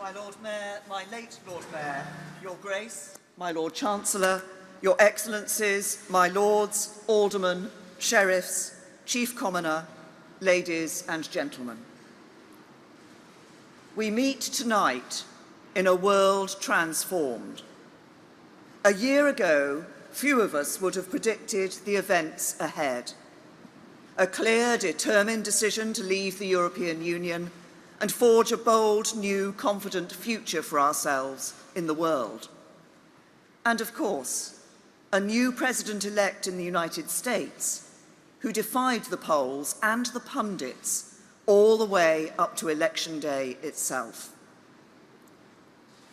my Lord Mayor, my late Lord Mayor, Your Grace, my Lord Chancellor, Your Excellencies, my Lords, Aldermen, Sheriffs, Chief Commoner, ladies and gentlemen. We meet tonight in a world transformed. A year ago, few of us would have predicted the events ahead. A clear, determined decision to leave the European Union and forge a bold, new, confident future for ourselves in the world. And of course, a new president-elect in the United States who defied the polls and the pundits all the way up to election day itself.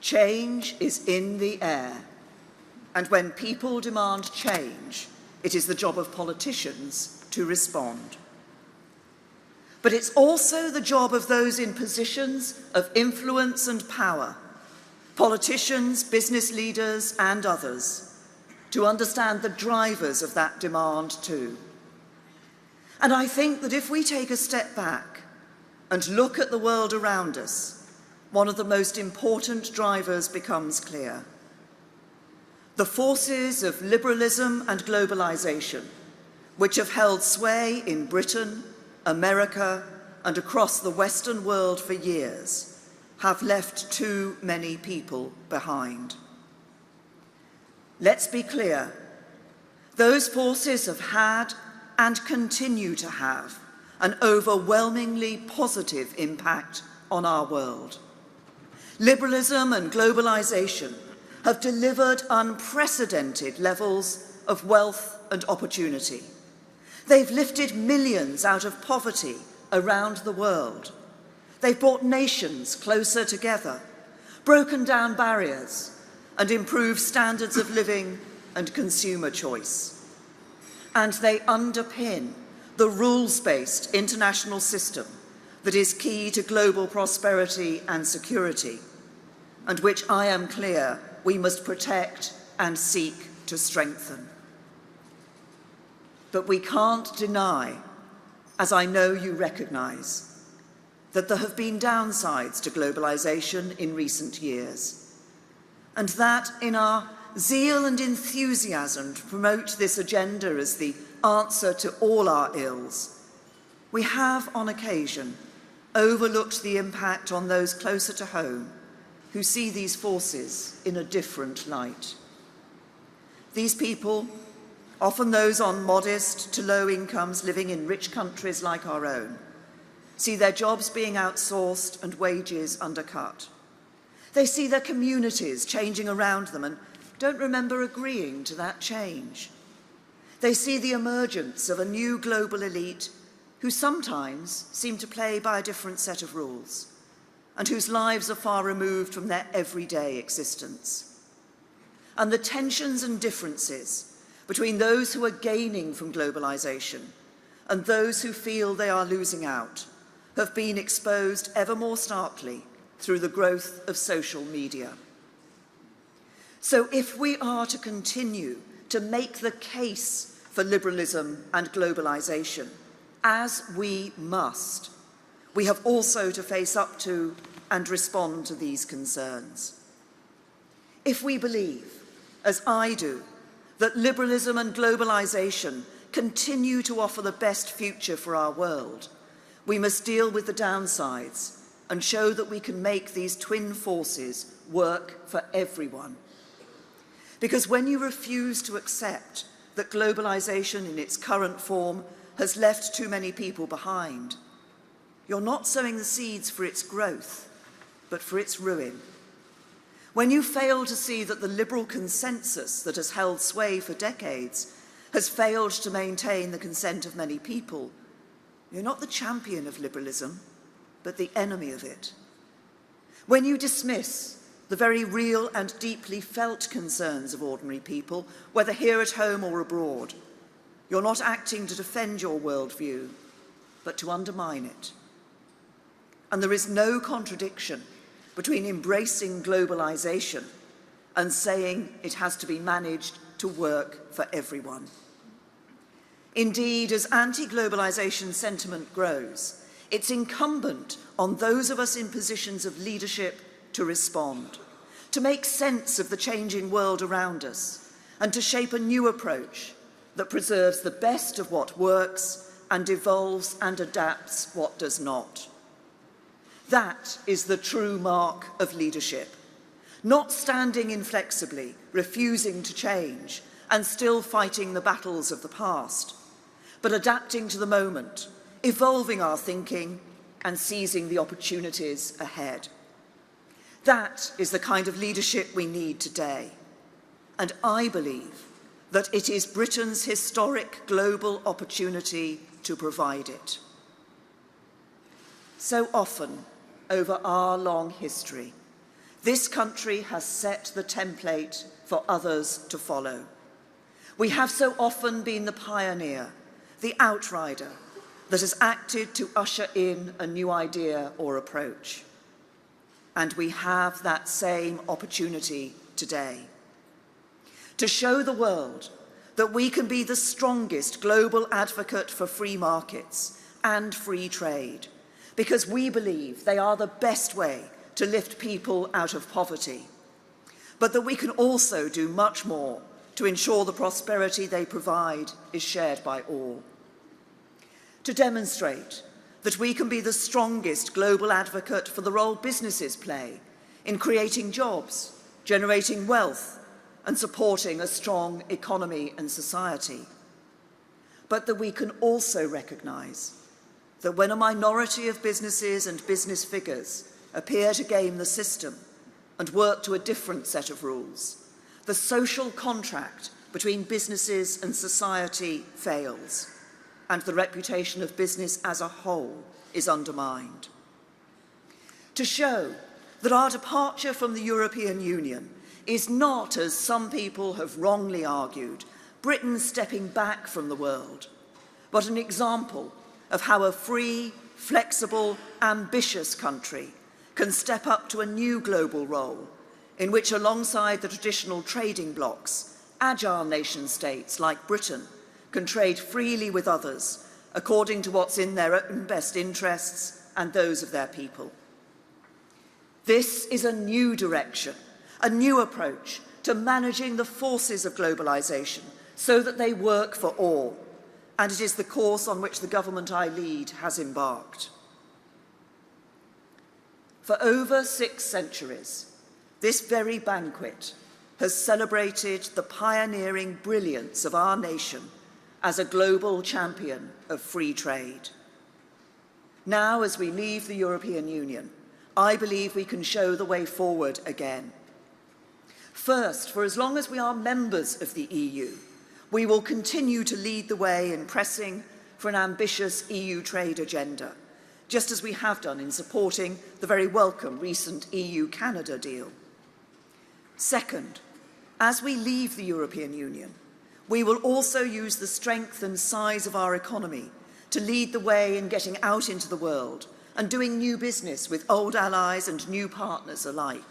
Change is in the air, and when people demand change, it is the job of politicians to respond. But it's also the job of those in positions of influence and power, politicians, business leaders, and others, to understand the drivers of that demand too. And I think that if we take a step back and look at the world around us, one of the most important drivers becomes clear. The forces of liberalism and globalization, which have held sway in Britain, America, and across the Western world for years, have left too many people behind. Let's be clear. Those forces have had and continue to have an overwhelmingly positive impact on our world. Liberalism and globalization have delivered unprecedented levels of wealth and opportunity. They've lifted millions out of poverty around the world. They've brought nations closer together, broken down barriers, and improved standards of living and consumer choice. And they underpin the rules-based international system that is key to global prosperity and security, and which I am clear we must protect and seek to strengthen. But we can't deny, as I know you recognise, that there have been downsides to globalisation in recent years, and that in our zeal and enthusiasm to promote this agenda as the answer to all our ills, we have on occasion overlooked the impact on those closer to home who see these forces in a different light. These people, often those on modest to low incomes living in rich countries like our own, see their jobs being outsourced and wages undercut. They see their communities changing around them and don't remember agreeing to that change. They see the emergence of a new global elite who sometimes seem to play by a different set of rules and whose lives are far removed from their everyday existence. And the tensions and differences between those who are gaining from globalization and those who feel they are losing out have been exposed ever more starkly through the growth of social media. So if we are to continue to make the case for liberalism and globalization, as we must, we have also to face up to and respond to these concerns. If we believe, as I do, that liberalism and globalization continue to offer the best future for our world, we must deal with the downsides and show that we can make these twin forces work for everyone. Because when you refuse to accept that globalization in its current form has left too many people behind, you're not sowing the seeds for its growth, but for its ruin. When you fail to see that the liberal consensus that has held sway for decades has failed to maintain the consent of many people, you're not the champion of liberalism, but the enemy of it. When you dismiss the very real and deeply felt concerns of ordinary people, whether here at home or abroad, you're not acting to defend your worldview, but to undermine it. And there is no contradiction between embracing globalization and saying it has to be managed to work for everyone. Indeed, as anti-globalization sentiment grows, it's incumbent on those of us in positions of leadership to respond, to make sense of the changing world around us, and to shape a new approach that preserves the best of what works and evolves and adapts what does not. That is the true mark of leadership, not standing inflexibly, refusing to change, and still fighting the battles of the past, but adapting to the moment, evolving our thinking, and seizing the opportunities ahead. That is the kind of leadership we need today, and I believe that it is Britain's historic global opportunity to provide it. So often, over our long history, this country has set the template for others to follow. We have so often been the pioneer, the outrider, that has acted to usher in a new idea or approach. And we have that same opportunity today. To show the world that we can be the strongest global advocate for free markets and free trade, because we believe they are the best way to lift people out of poverty, but that we can also do much more to ensure the prosperity they provide is shared by all. To demonstrate that we can be the strongest global advocate for the role businesses play in creating jobs, generating wealth, and supporting a strong economy and society, but that we can also recognise that when a minority of businesses and business figures appear to game the system and work to a different set of rules, the social contract between businesses and society fails, and the reputation of business as a whole is undermined. To show that our departure from the European Union is not, as some people have wrongly argued, Britain stepping back from the world, but an example of how a free, flexible, ambitious country can step up to a new global role in which, alongside the traditional trading blocs, agile nation-states like Britain can trade freely with others according to what's in their own best interests and those of their people. This is a new direction, a new approach to managing the forces of globalisation so that they work for all, and it is the course on which the government I lead has embarked. For over 6 centuries, this very banquet has celebrated the pioneering brilliance of our nation as a global champion of free trade. Now, as we leave the European Union, I believe we can show the way forward again. First, for as long as we are members of the EU, we will continue to lead the way in pressing for an ambitious EU trade agenda, just as we have done in supporting the very welcome recent EU-Canada deal. Second, as we leave the European Union, we will also use the strength and size of our economy to lead the way in getting out into the world and doing new business with old allies and new partners alike.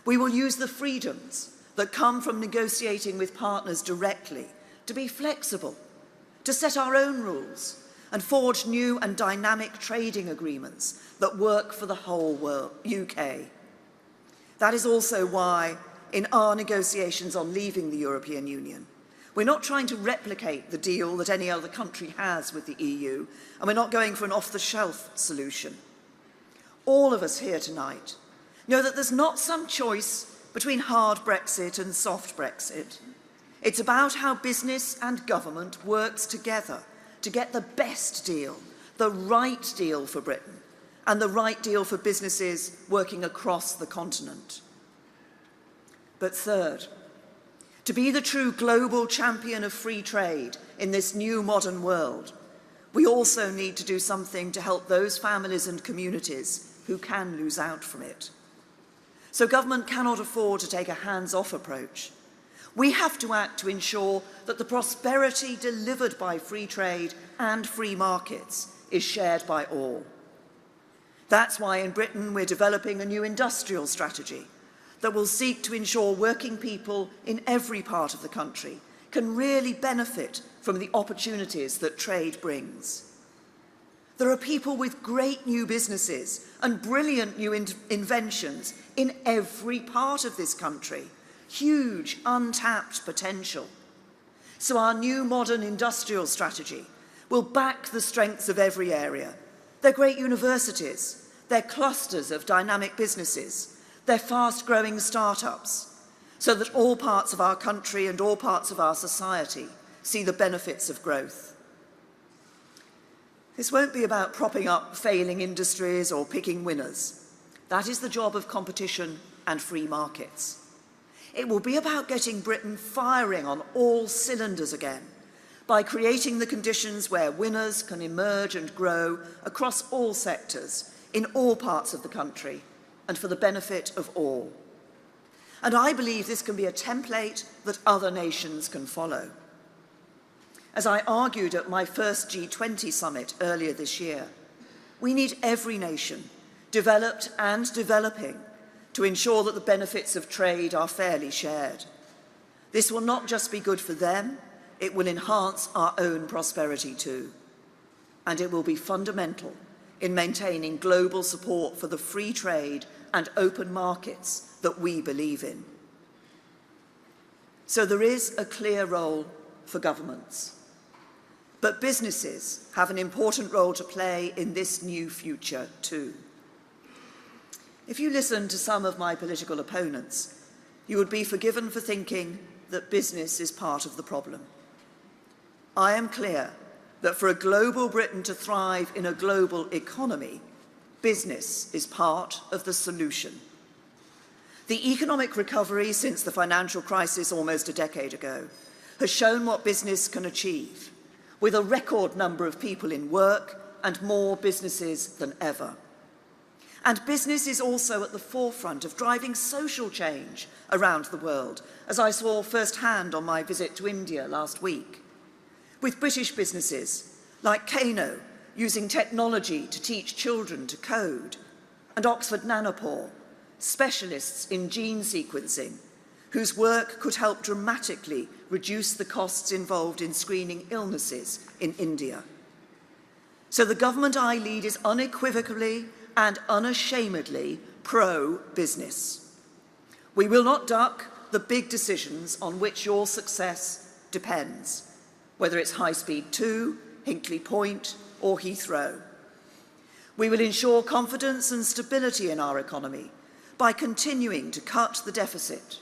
We will use the freedoms that come from negotiating with partners directly to be flexible, to set our own rules and forge new and dynamic trading agreements that work for the whole world, UK. That is also why, in our negotiations on leaving the European Union, we're not trying to replicate the deal that any other country has with the EU, and we're not going for an off-the-shelf solution. All of us here tonight know that there's not some choice between hard Brexit and soft Brexit. It's about how business and government works together to get the best deal, the right deal for Britain, and the right deal for businesses working across the continent. But third, to be the true global champion of free trade in this new modern world, we also need to do something to help those families and communities who can lose out from it. So government cannot afford to take a hands-off approach. We have to act to ensure that the prosperity delivered by free trade and free markets is shared by all. That's why in Britain we're developing a new industrial strategy that will seek to ensure working people in every part of the country can really benefit from the opportunities that trade brings. There are people with great new businesses and brilliant new inventions in every part of this country. Huge, untapped potential. So our new modern industrial strategy will back the strengths of every area. They're great universities, they're clusters of dynamic businesses, they're fast-growing startups, so that all parts of our country and all parts of our society see the benefits of growth. This won't be about propping up failing industries or picking winners. That is the job of competition and free markets. It will be about getting Britain firing on all cylinders again by creating the conditions where winners can emerge and grow across all sectors, in all parts of the country, and for the benefit of all. And I believe this can be a template that other nations can follow. As I argued at my first G20 summit earlier this year, we need every nation, developed and developing, to ensure that the benefits of trade are fairly shared. This will not just be good for them, it will enhance our own prosperity too. And it will be fundamental in maintaining global support for the free trade and open markets that we believe in. So there is a clear role for governments. But businesses have an important role to play in this new future too. If you listen to some of my political opponents, you would be forgiven for thinking that business is part of the problem. I am clear that for a global Britain to thrive in a global economy, business is part of the solution. The economic recovery since the financial crisis almost a decade ago has shown what business can achieve, with a record number of people in work and more businesses than ever. And business is also at the forefront of driving social change around the world, as I saw firsthand on my visit to India last week. With British businesses like Kano using technology to teach children to code, and Oxford Nanopore, specialists in gene sequencing, whose work could help dramatically reduce the costs involved in screening illnesses in India. So the government I lead is unequivocally and unashamedly pro-business. We will not duck the big decisions on which your success depends, whether it's High Speed 2, Hinkley Point, or Heathrow. We will ensure confidence and stability in our economy by continuing to cut the deficit,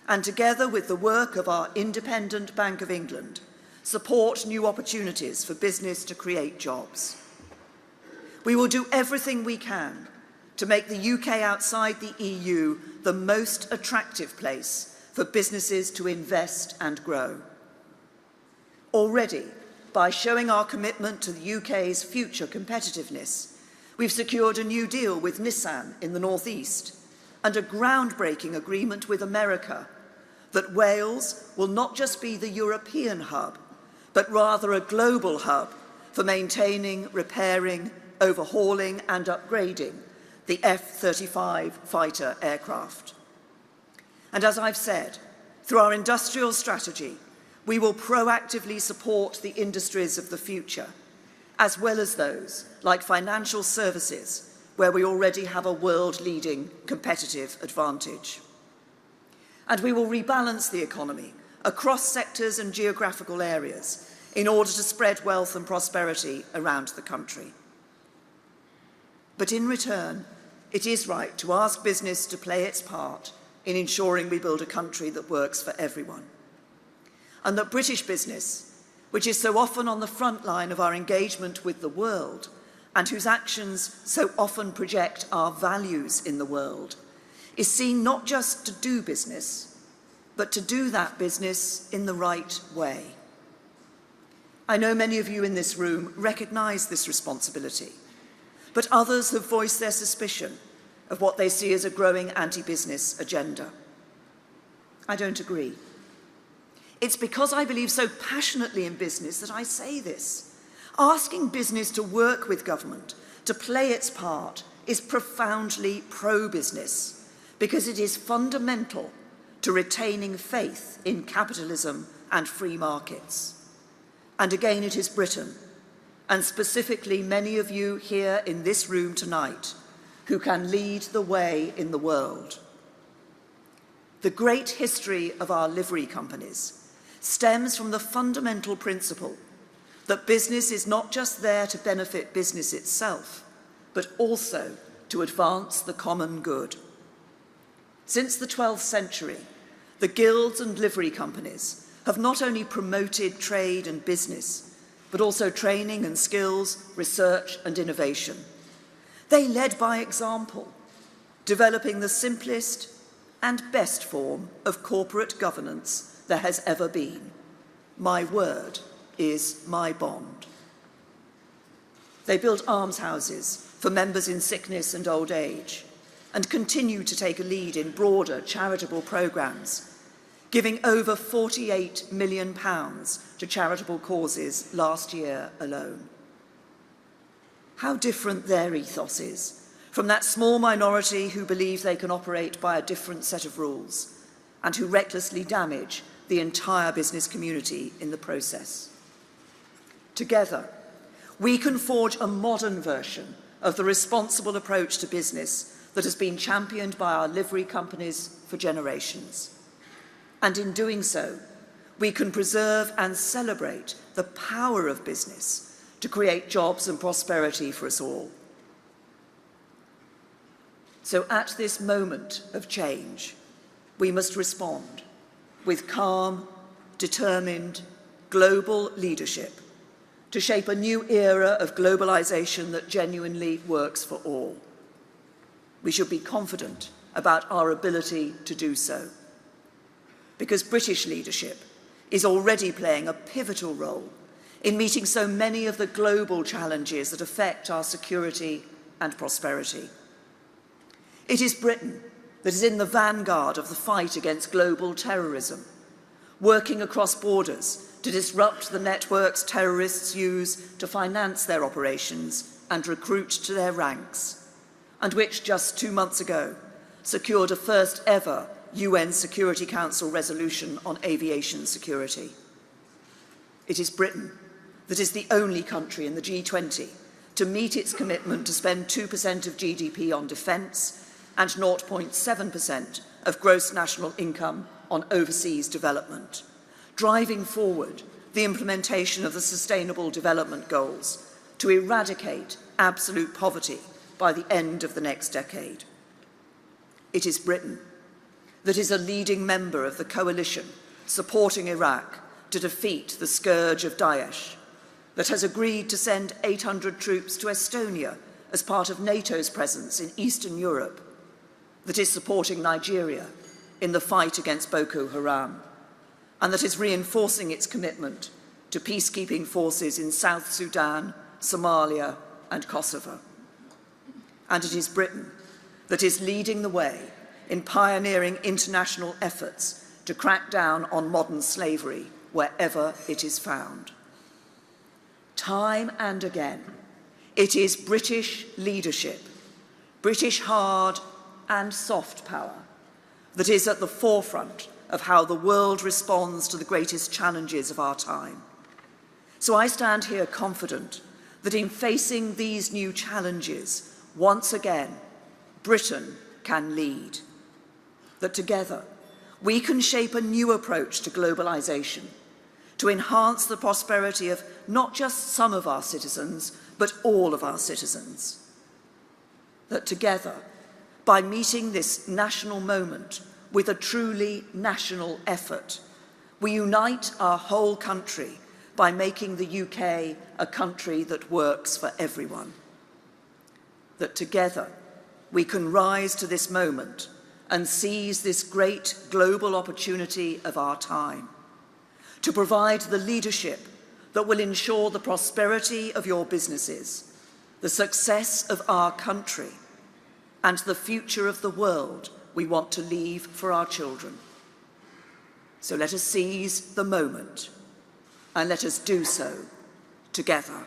and together with the work of our independent Bank of England, support new opportunities for business to create jobs. We will do everything we can to make the UK outside the EU the most attractive place for businesses to invest and grow. Already, by showing our commitment to the UK's future competitiveness, we've secured a new deal with Nissan in the North East and a groundbreaking agreement with America that Wales will not just be the European hub, but rather a global hub for maintaining, repairing, overhauling and upgrading the F-35 fighter aircraft. And as I've said, through our industrial strategy, we will proactively support the industries of the future, as well as those like financial services, where we already have a world-leading competitive advantage. And we will rebalance the economy across sectors and geographical areas in order to spread wealth and prosperity around the country. But in return, it is right to ask business to play its part in ensuring we build a country that works for everyone. And that British business, which is so often on the front line of our engagement with the world and whose actions so often project our values in the world, is seen not just to do business, but to do that business in the right way. I know many of you in this room recognise this responsibility, but others have voiced their suspicion of what they see as a growing anti-business agenda. I don't agree. It's because I believe so passionately in business that I say this. Asking business to work with government, to play its part, is profoundly pro-business because it is fundamental to retaining faith in capitalism and free markets. And again, it is Britain, and specifically many of you here in this room tonight, who can lead the way in the world. The great history of our livery companies stems from the fundamental principle that business is not just there to benefit business itself, but also to advance the common good. Since the 12th century, the guilds and livery companies have not only promoted trade and business, but also training and skills, research and innovation. They led by example, developing the simplest and best form of corporate governance there has ever been. My word is my bond. They built almshouses for members in sickness and old age, and continue to take a lead in broader charitable programmes, giving over £48 million to charitable causes last year alone. How different their ethos is from that small minority who believe they can operate by a different set of rules and who recklessly damage the entire business community in the process. Together, we can forge a modern version of the responsible approach to business that has been championed by our livery companies for generations. And in doing so, we can preserve and celebrate the power of business to create jobs and prosperity for us all. So at this moment of change, we must respond with calm, determined, global leadership to shape a new era of globalization that genuinely works for all. We should be confident about our ability to do so, because British leadership is already playing a pivotal role in meeting so many of the global challenges that affect our security and prosperity. It is Britain that is in the vanguard of the fight against global terrorism, working across borders to disrupt the networks terrorists use to finance their operations and recruit to their ranks, and which just 2 months ago secured a first ever UN Security Council resolution on aviation security. It is Britain that is the only country in the G20 to meet its commitment to spend 2% of GDP on defence and 0.7% of gross national income on overseas development, driving forward the implementation of the Sustainable Development Goals to eradicate absolute poverty by the end of the next decade. It is Britain that is a leading member of the coalition supporting Iraq to defeat the scourge of Daesh, that has agreed to send 800 troops to Estonia as part of NATO's presence in Eastern Europe, that is supporting Nigeria in the fight against Boko Haram, and that is reinforcing its commitment to peacekeeping forces in South Sudan, Somalia, and Kosovo. And it is Britain that is leading the way in pioneering international efforts to crack down on modern slavery wherever it is found. Time and again, it is British leadership, British hard and soft power, that is at the forefront of how the world responds to the greatest challenges of our time. So I stand here confident that in facing these new challenges, once again, Britain can lead. That together, we can shape a new approach to globalization, to enhance the prosperity of not just some of our citizens, but all of our citizens. That together, by meeting this national moment with a truly national effort, we unite our whole country by making the UK a country that works for everyone. That together, we can rise to this moment and seize this great global opportunity of our time, to provide the leadership that will ensure the prosperity of your businesses, the success of our country, and the future of the world we want to leave for our children. So let us seize the moment, and let us do so together.